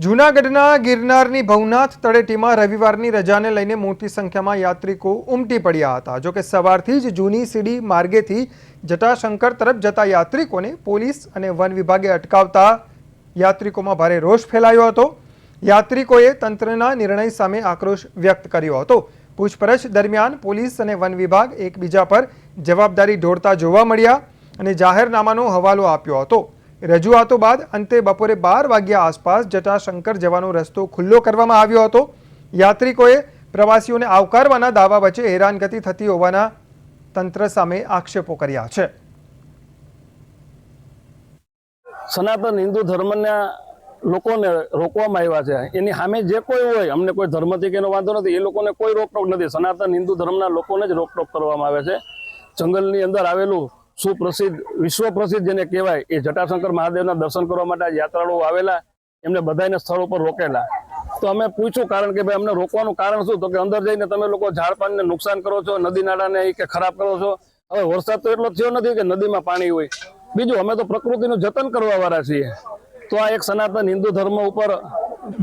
જૂનાગઢના ગિરનારની ભવનાથ તળેટીમાં રવિવારની રજાને લઈને મોટી સંખ્યામાં યાત્રિકો ઉમટી પડ્યા હતા। જો કે સવારથી જ જૂની સીડી માર્ગેથી જટાશંકર તરફ જતા યાત્રિકોને પોલીસ અને વન વિભાગે અટકાવતા યાત્રિકોમાં ભારે રોષ ફેલાયો હતો। યાત્રિકોએ તંત્રના નિર્ણય સામે આક્રોશ વ્યક્ત કર્યો હતો। પૂછપરછ દરમિયાન પોલીસ અને વન વિભાગ એકબીજા પર જવાબદારી ઢોળતા જોવા મળ્યા અને જાહેરનામાનો હવાલો આપ્યો હતો। રજૂઆતો બાદ અંતે બપોરે 12 વાગ્યા આસપાસ જટાશંકર જવાનો રસ્તો ખુલ્લો કરવામાં આવ્યો હતો। યાત્રિકોએ પ્રવાસીઓને આવકારવાના દાવા વચ્ચે હેરાનગતિ થતી હોવાના તંત્ર સામે આક્ષેપો કર્યા છે। સનાતન હિન્દુ ધર્મના લોકોને રોકવામાં આવ્યા છે। એની સામે જે કોઈ હોય, અમને કોઈ ધર્મથી કે એનો વાંધો નથી, એ લોકોને કોઈ રોકટોક નથી। સનાતન હિન્દુ ધર્મના લોકોને જ રોકટોક કરવામાં આવે છે। જંગલની અંદર આવેલું સુપ્રસિદ્ધ, વિશ્વ પ્રસિદ્ધ જેને કહેવાય એ જટાશંકર મહાદેવના દર્શન કરવા માટે યાત્રાળુઓ આવેલા, એમને બધાને સ્થળ ઉપર રોકેલા। તો અમે પૂછ્યું કારણ કે ભાઈ અમને રોકવાનું કારણ શું? તો કે અંદર જઈને તમે લોકો ઝાડપાનને નુકસાન કરો છો, નદી નાળાને કે ખરાબ કરો છો। હવે વરસાદ તો એટલો થયો નથી કે નદીમાં પાણી હોય। બીજું, અમે તો પ્રકૃતિનું જતન કરવા વાળા છીએ। તો આ એક સનાતન હિન્દુ ધર્મ ઉપર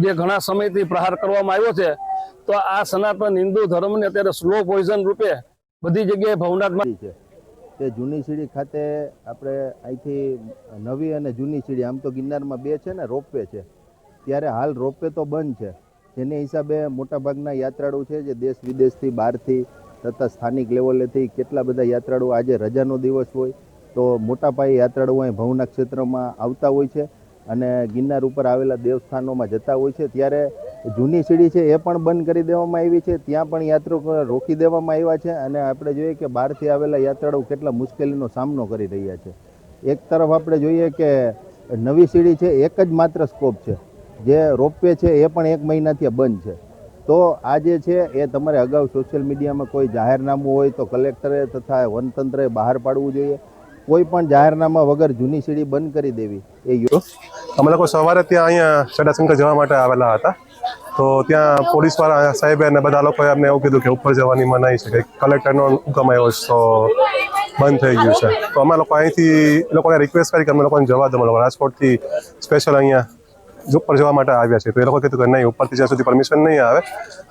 જે ઘણા સમયથી પ્રહાર કરવામાં આવ્યો છે, તો આ સનાતન હિન્દુ ધર્મને અત્યારે સ્લો પોઈઝન રૂપે બધી જગ્યાએ ભવનાથમાં છે। તે જૂની સીડી ખાતે આપણે અહીંથી નવી અને જૂની સીડી, આમ તો ગિરનારમાં બે છે ને, રોપવે છે, ત્યારે હાલ રોપવે તો બંધ છે। જેને હિસાબે મોટાભાગના યાત્રાળુ છે જે દેશ વિદેશથી, બહારથી તથા સ્થાનિક લેવલેથી કેટલા બધા યાત્રાળુઓ, આજે રજાનો દિવસ હોય તો મોટા પાયે યાત્રાળુઓ અહીં ભવનાથ ક્ષેત્રમાં આવતા હોય છે અને ગિરનાર ઉપર આવેલા દેવસ્થાનોમાં જતા હોય છે। ત્યારે જૂની સીડી છે એ પણ બંધ કરી દેવામાં આવી છે, ત્યાં પણ યાત્રિકો રોકી દેવામાં આવ્યા છે અને આપણે જોઈએ કે બહારથી આવેલા યાત્રાળુઓ કેટલા મુશ્કેલીનો સામનો કરી રહ્યા છે। એક તરફ આપણે જોઈએ કે નવી સીડી છે એક જ માત્ર સ્કોપ છે, જે રોપવે છે એ પણ 1 મહિનાથી બંધ છે। તો આ જે છે એ તમારે અગાઉ સોશિયલ મીડિયામાં કોઈ જાહેરનામું હોય તો કલેક્ટરે તથા વનતંત્રએ બહાર પાડવું જોઈએ। કોઈ પણ જાહેરનામા વગર જૂની સીડી બંધ કરી દેવી એ અમે લોકો સવારે ત્યાં અહીંયા જટાશંકર જવા માટે આવેલા હતા। તો ત્યાં પોલીસવાળા સાહેબે અને બધા લોકોએ અમને એવું કીધું કે ઉપર જવાની મનાઈ છે, કે કલેક્ટરનો હુકમ આવ્યો છે તો બંધ થઈ ગયું છે। તો અમે લોકો અહીંથી એ લોકોને રિક્વેસ્ટ કરી કે અમે લોકોને જવા દો। અમે લોકો રાજકોટથી સ્પેશિયલ અહીંયા ઉપર જવા માટે આવ્યા છે। તો એ લોકો કીધું કે નહીં, ઉપરથી જ્યાં સુધી પરમિશન નહીં આવે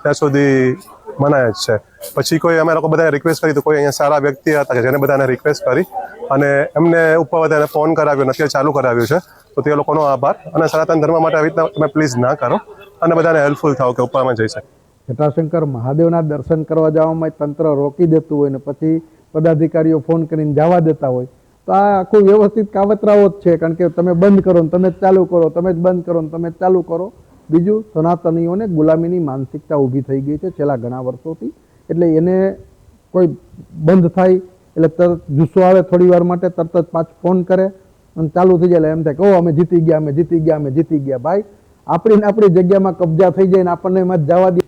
ત્યાં સુધી મનાય જ છે। પછી કોઈ અમે લોકો બધાએ રિક્વેસ્ટ કરી, તો કોઈ અહીંયા સારા વ્યક્તિ હતા કે જેને બધાને રિક્વેસ્ટ કરી અને એમને ઉપર બધાને ફોન કરાવ્યો, અત્યારે ચાલુ કરાવ્યું છે। તો તે લોકોનો આભાર। અને સનાતન ધર્મ માટે આવી રીતના તમે પ્લીઝ ના કરો અને બધાને હેલ્પફુલ થાવ કે ઉપરમાં જઈ શકે। જટાશંકર મહાદેવના દર્શન કરવા જવામાં તંત્ર રોકી દેતું હોય ને પછી પદાધિકારીઓ ફોન કરીને જવા દેતા હોય, તો આ આખું વ્યવસ્થિત કાવતરાઓ જ છે। કારણ કે તમે બંધ કરો ને તમે જ ચાલુ કરો, તમે જ બંધ કરો ને તમે જ ચાલુ કરો। બીજું, સનાતનીઓને ગુલામીની માનસિકતા ઊભી થઈ ગઈ છે છેલ્લા ઘણા વર્ષોથી। એટલે એને કોઈ બંધ થાય એટલે તરત જુસ્સો આવે, થોડી વાર માટે તરત જ પાછું ફોન કરે અને ચાલુ થઈ જાય। એટલે એમ થાય કે ઓ અમે જીતી ગયા, અમે જીતી ગયા, અમે જીતી ગયા। ભાઈ, આપણી જગ્યામાં કબજા થઈ જાય ને આપણને એમાં જવા દે।